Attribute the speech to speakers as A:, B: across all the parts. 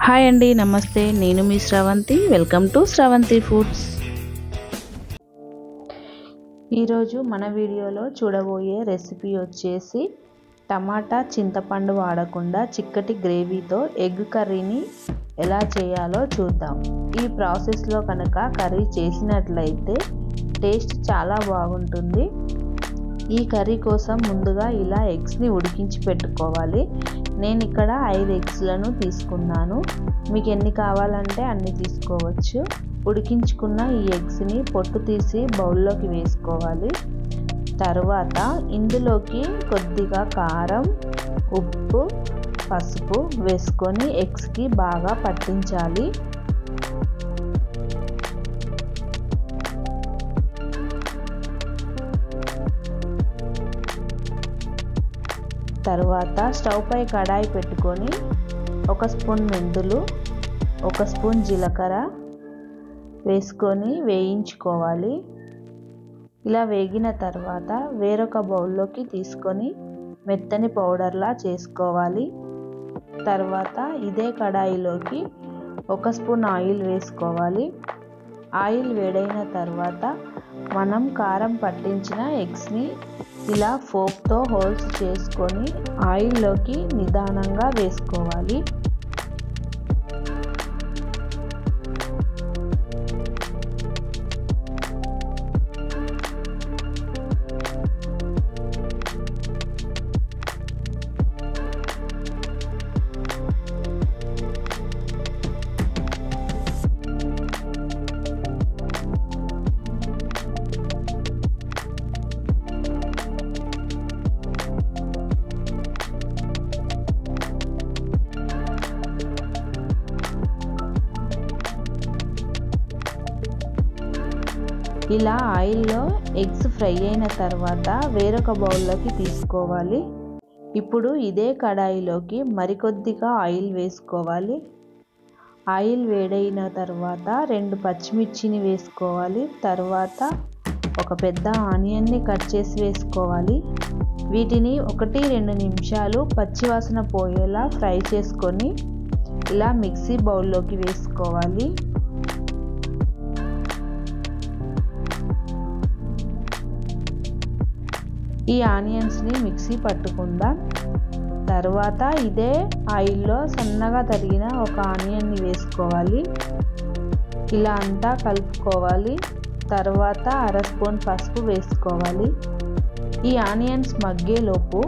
A: Hi అండి, నమస్తే. నేను మీ Sravanthi. Welcome to Sravanthi foods. ఈరోజు మన వీడియోలో చూడబోయే రెసిపీ వచ్చేసి టమాటా చింతపండు వాడకుండా చిక్కటి గ్రేవీతో ఎగ్ కర్రీని ఎలా చేయాలో చూద్దాం. ఈ ప్రాసెస్లో కనుక కర్రీ చేసినట్లయితే టేస్ట్ చాలా బాగుంటుంది. ఈ కర్రీ కోసం ముందుగా ఇలా ఎగ్స్ని ఉడికించి పెట్టుకోవాలి. నేను ఇక్కడ 5 ఎగ్స్లను తీసుకున్నాను. మీకు ఎన్ని కావాలంటే అన్ని తీసుకోవచ్చు. ఉడికించుకున్న ఈ ఎగ్స్ని పొట్టు తీసి బౌల్లోకి వేసుకోవాలి. తర్వాత ఇందులోకి కొద్దిగా కారం, ఉప్పు, పసుపు వేసుకొని ఎగ్స్కి బాగా పట్టించాలి. తర్వాత స్టవ్ పై కడాయి పెట్టుకొని 1 స్పూన్ మెంతులు, 1 స్పూన్ జీలకర్ర వేసుకొని వేయించుకోవాలి. ఇలా వేగిన తర్వాత వేరొక బౌల్లోకి తీసుకొని మెత్తని పౌడర్లా చేసుకోవాలి. తర్వాత ఇదే కడాయిలోకి 1 స్పూన్ ఆయిల్ వేసుకోవాలి. ఆయిల్ వేడైన తర్వాత మనం కారం పట్టించిన ఎగ్స్ని ఇలా ఫోక్తో హోల్స్ చేసుకొని ఆయిల్లోకి నిదానంగా వేసుకోవాలి. ఇలా ఆయిల్లో ఎగ్స్ ఫ్రై అయిన తర్వాత వేరొక బౌల్లోకి తీసుకోవాలి. ఇప్పుడు ఇదే కడాయిలోకి మరికొద్దిగా ఆయిల్ వేసుకోవాలి. ఆయిల్ వేడైన తర్వాత 2 పచ్చిమిర్చిని వేసుకోవాలి. తర్వాత ఒక పెద్ద ఆనియన్ని కట్ చేసి వేసుకోవాలి. వీటిని 1-2 నిమిషాలు పచ్చివాసన పోయేలా ఫ్రై చేసుకొని ఇలా మిక్సీ బౌల్లోకి వేసుకోవాలి. ఈ ఆనియన్స్ని మిక్సీ పట్టుకుందాం. తర్వాత ఇదే ఆయిల్లో సన్నగా తరిగిన ఒక ఆనియన్ని వేసుకోవాలి. ఇలా అంతా కలుపుకోవాలి. తర్వాత 1/2 స్పూన్ పసుపు వేసుకోవాలి. ఈ ఆనియన్స్ మగ్గేలోపు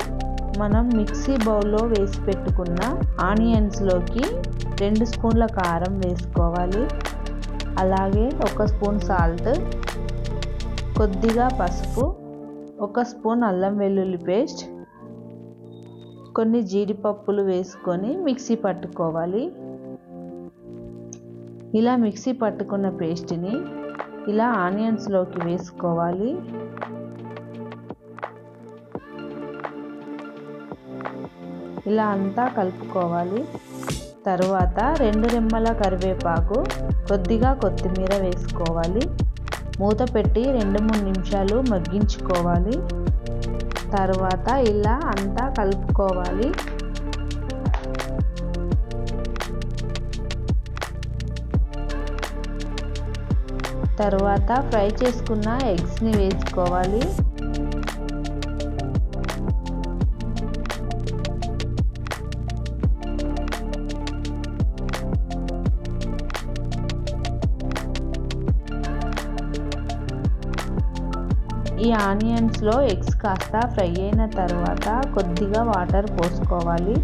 A: మనం మిక్సీ బౌల్లో వేసి పెట్టుకున్న ఆనియన్స్లోకి 2 స్పూన్ల కారం వేసుకోవాలి. అలాగే 1 స్పూన్ సాల్ట్, కొద్దిగా పసుపు, 1 స్పూన్ అల్లం వెల్లుల్లి పేస్ట్, కొన్ని జీడిపప్పులు వేసుకొని మిక్సీ పట్టుకోవాలి. ఇలా మిక్సీ పట్టుకున్న పేస్ట్ని ఇలా ఆనియన్స్లోకి వేసుకోవాలి. ఇలా అంతా కలుపుకోవాలి. తరువాత 2 రెమ్మల కరివేపాకు, కొద్దిగా కొత్తిమీర వేసుకోవాలి. మూత పెట్టి 2-3 నిమిషాలు మగ్గించుకోవాలి. తర్వాత ఇలా అంతా కలుపుకోవాలి. తర్వాత ఫ్రై చేసుకున్న ఎగ్స్ని వేసుకోవాలి. ఈ ఆనియన్స్లో ఎగ్స్ కాస్త ఫ్రై అయిన తర్వాత కొద్దిగా వాటర్ పోసుకోవాలి.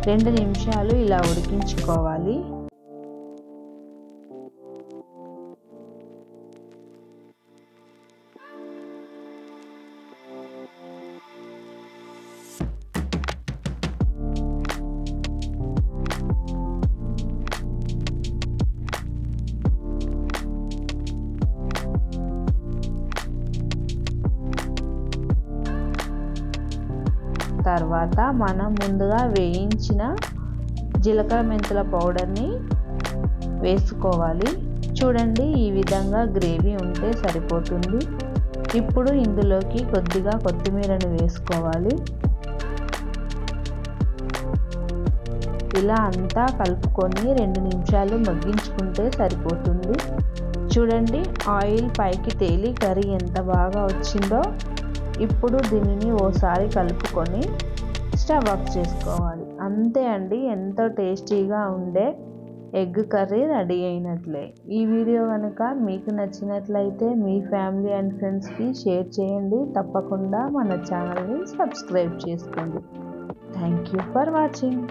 A: 2 నిమిషాలు ఇలా ఉడికించుకోవాలి. తర్వాత మనం ముందుగా వేయించిన జీలకర్ర మెంతుల పౌడర్ని వేసుకోవాలి. చూడండి, ఈ విధంగా గ్రేవీ ఉంటే సరిపోతుంది. ఇప్పుడు ఇందులోకి కొద్దిగా కొత్తిమీరను వేసుకోవాలి. ఇలా అంతా కలుపుకొని 2 నిమిషాలు మగ్గించుకుంటే సరిపోతుంది. చూడండి, ఆయిల్ పైకి తేలి కర్రీ ఎంత బాగా వచ్చిందో. ఇప్పుడు దీనిని ఓసారి కలుపుకొని స్టవ్ ఆఫ్ చేసుకోవాలి. అంతే అండి, ఎంతో టేస్టీగా ఉండే ఎగ్ కర్రీ రెడీ అయినట్లే. ఈ వీడియో కనుక మీకు నచ్చినట్లయితే మీ ఫ్యామిలీ అండ్ ఫ్రెండ్స్కి షేర్ చేయండి. తప్పకుండా మన ఛానల్ని సబ్స్క్రైబ్ చేసుకోండి. Thank you for watching.